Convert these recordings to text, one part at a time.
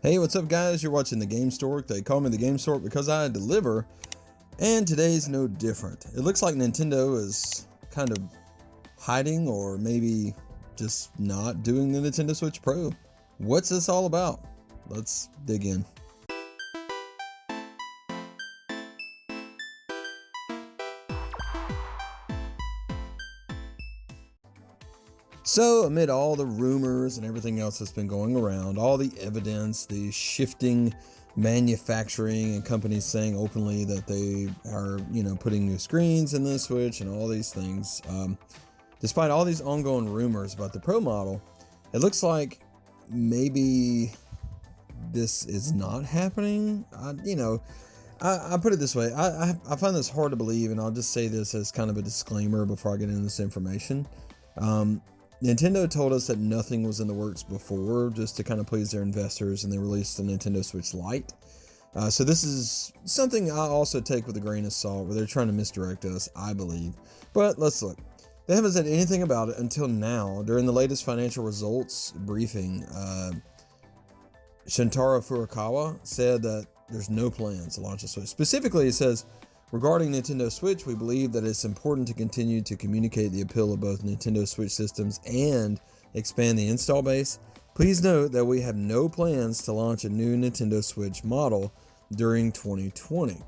Hey, what's up guys? You're watching the Gamestork. They call me the Gamestork because I deliver, and today's no different. It looks like Nintendo is kind of hiding or maybe just not doing the Nintendo Switch Pro. What's this all about? Let's dig in. So, amid all the rumors and everything else that's been going around, all the evidence, the shifting manufacturing and companies saying openly that they are, putting new screens in the Switch and all these things, despite all these ongoing rumors about the Pro model, it looks like maybe this is not happening. I put it this way. I find this hard to believe, and I'll just say this as kind of a disclaimer before I get into this information. Nintendo told us that nothing was in the works before, just to kind of please their investors, and they released the Nintendo Switch Lite. So this is something I also take with a grain of salt, where they're trying to misdirect us, I believe. But let's look. They haven't said anything about it until now. During the latest financial results briefing, Shintaro Furukawa said that there's no plans to launch a Switch. Specifically, it says, regarding Nintendo Switch, we believe that it's important to continue to communicate the appeal of both Nintendo Switch systems and expand the install base. Please note that we have no plans to launch a new Nintendo Switch model during 2020.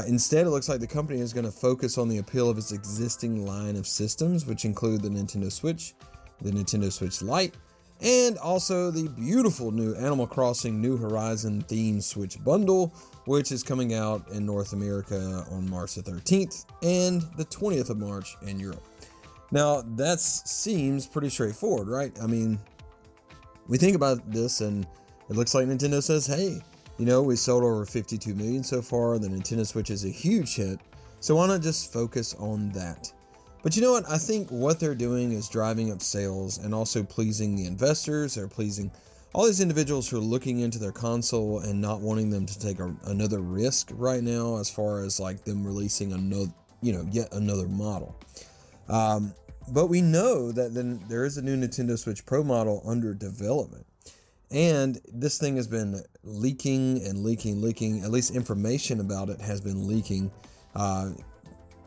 Instead, it looks like the company is going to focus on the appeal of its existing line of systems, which include the Nintendo Switch, the Nintendo Switch Lite, and also the beautiful new Animal Crossing New Horizon themed Switch bundle, which is coming out in North America on March the 13th and the 20th of March in Europe. Now, that seems pretty straightforward, right? I mean, we think about this and it looks like Nintendo says, hey, we sold over 52 million so far. The Nintendo Switch is a huge hit. So why not just focus on that? But you know what? I think what they're doing is driving up sales and also pleasing the investors. They're pleasing all these individuals who are looking into their console and not wanting them to take another risk right now, as far as like them releasing another, yet another model. But we know that then there is a new Nintendo Switch Pro model under development. And this thing has been leaking. At least information about it has been leaking.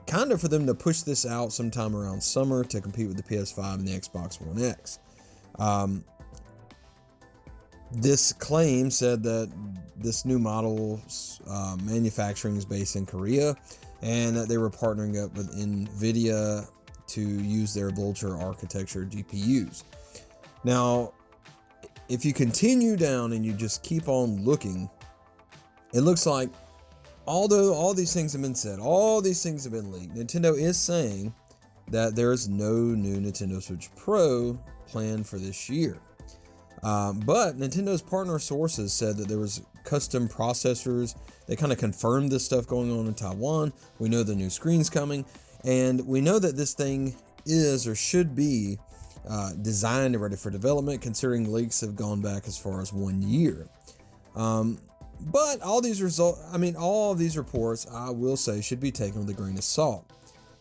Kind of for them to push this out sometime around summer to compete with the PS5 and the Xbox One X. This claim said that this new model's manufacturing is based in Korea, and that they were partnering up with NVIDIA to use their Vultr architecture GPUs. Now, if you continue down and you just keep on looking, it looks like, although all these things have been said, all these things have been leaked, Nintendo is saying that there is no new Nintendo Switch Pro planned for this year. But Nintendo's partner sources said that there was custom processors. They kind of confirmed this stuff going on in Taiwan. We know the new screen's coming, and we know that this thing is or should be designed and ready for development, considering leaks have gone back as far as 1 year. But all these all of these reports, I will say, should be taken with a grain of salt.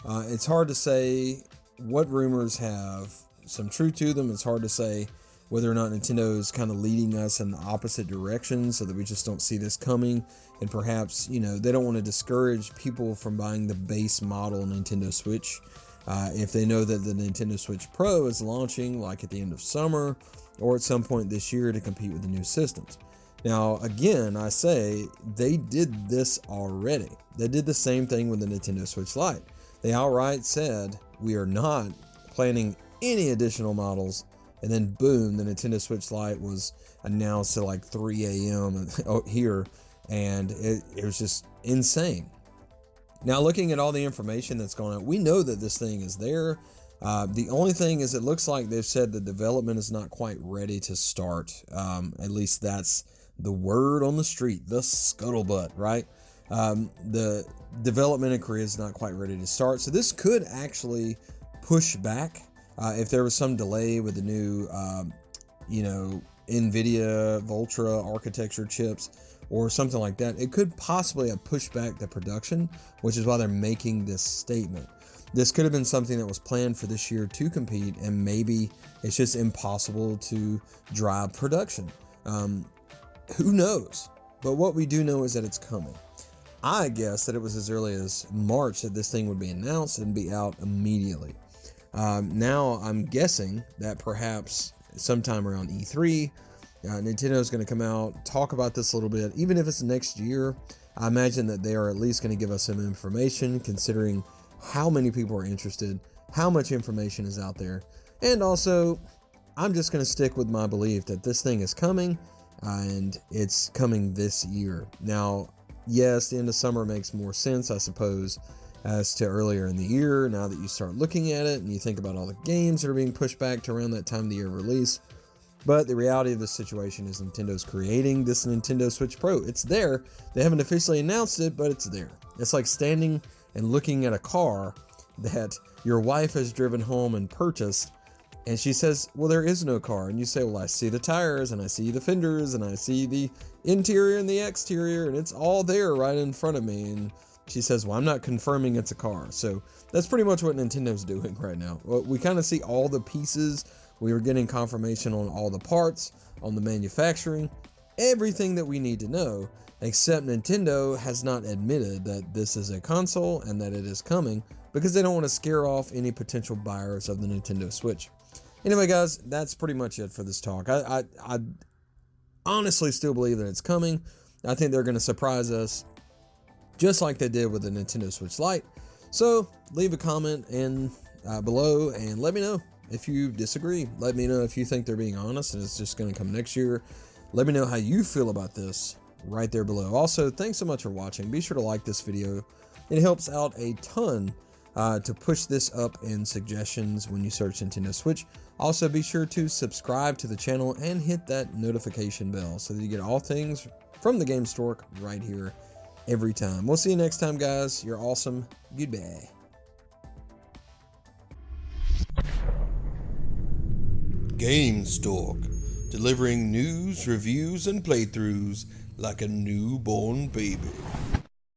It's hard to say what rumors have some truth to them. It's hard to say whether or not Nintendo is kind of leading us in the opposite direction so that we just don't see this coming. And perhaps, they don't want to discourage people from buying the base model Nintendo Switch. If they know that the Nintendo Switch Pro is launching like at the end of summer or at some point this year to compete with the new systems. Now, again, I say they did this already. They did the same thing with the Nintendo Switch Lite. They outright said, we are not planning any additional models. And then boom, the Nintendo Switch Lite was announced at like 3 a.m. here, and it was just insane. Now, looking at all the information that's going on, we know that this thing is there. The only thing is, it looks like they've said the development is not quite ready to start. At least that's the word on the street, the scuttlebutt, right? The development in Korea is not quite ready to start. So this could actually push back if there was some delay with the new, NVIDIA Vultr architecture chips or something like that. It could possibly have pushed back the production, which is why they're making this statement. This could have been something that was planned for this year to compete, and maybe it's just impossible to drive production. who knows? But what we do know is that it's coming. I guess that it was as early as March that this thing would be announced and be out immediately. Now I'm guessing that perhaps sometime around E3, Nintendo is going to come out, talk about this a little bit. Even if it's next year, I imagine that they are at least going to give us some information, considering how many people are interested, how much information is out there. And also, I'm just going to stick with my belief that this thing is coming, and it's coming this year. Now, yes, the end of summer makes more sense, I suppose, as to earlier in the year, now that you start looking at it and you think about all the games that are being pushed back to around that time of the year release. But the reality of this situation is Nintendo's creating this Nintendo Switch Pro. It's there. They haven't officially announced it, but it's there. It's like standing and looking at a car that your wife has driven home and purchased, and she says, well, there is no car. And you say, well, I see the tires, and I see the fenders, and I see the interior and the exterior, and it's all there right in front of me. And she says, well, I'm not confirming it's a car. So that's pretty much what Nintendo's doing right now. Well, we kind of see all the pieces. We were getting confirmation on all the parts, on the manufacturing, everything that we need to know, except Nintendo has not admitted that this is a console and that it is coming, because they don't want to scare off any potential buyers of the Nintendo Switch. Anyway, guys, that's pretty much it for this talk. I honestly still believe that it's coming. I think they're going to surprise us, just like they did with the Nintendo Switch Lite. So leave a comment below and let me know if you disagree. Let me know if you think they're being honest and it's just going to come next year. Let me know how you feel about this right there below. Also, thanks so much for watching. Be sure to like this video. It helps out a ton to push this up in suggestions when you search Nintendo Switch. Also, be sure to subscribe to the channel and hit that notification bell so that you get all things from the Gamestork right here every time. We'll see you next time, guys. You're awesome. Goodbye. Gamestork, delivering news, reviews, and playthroughs like a newborn baby.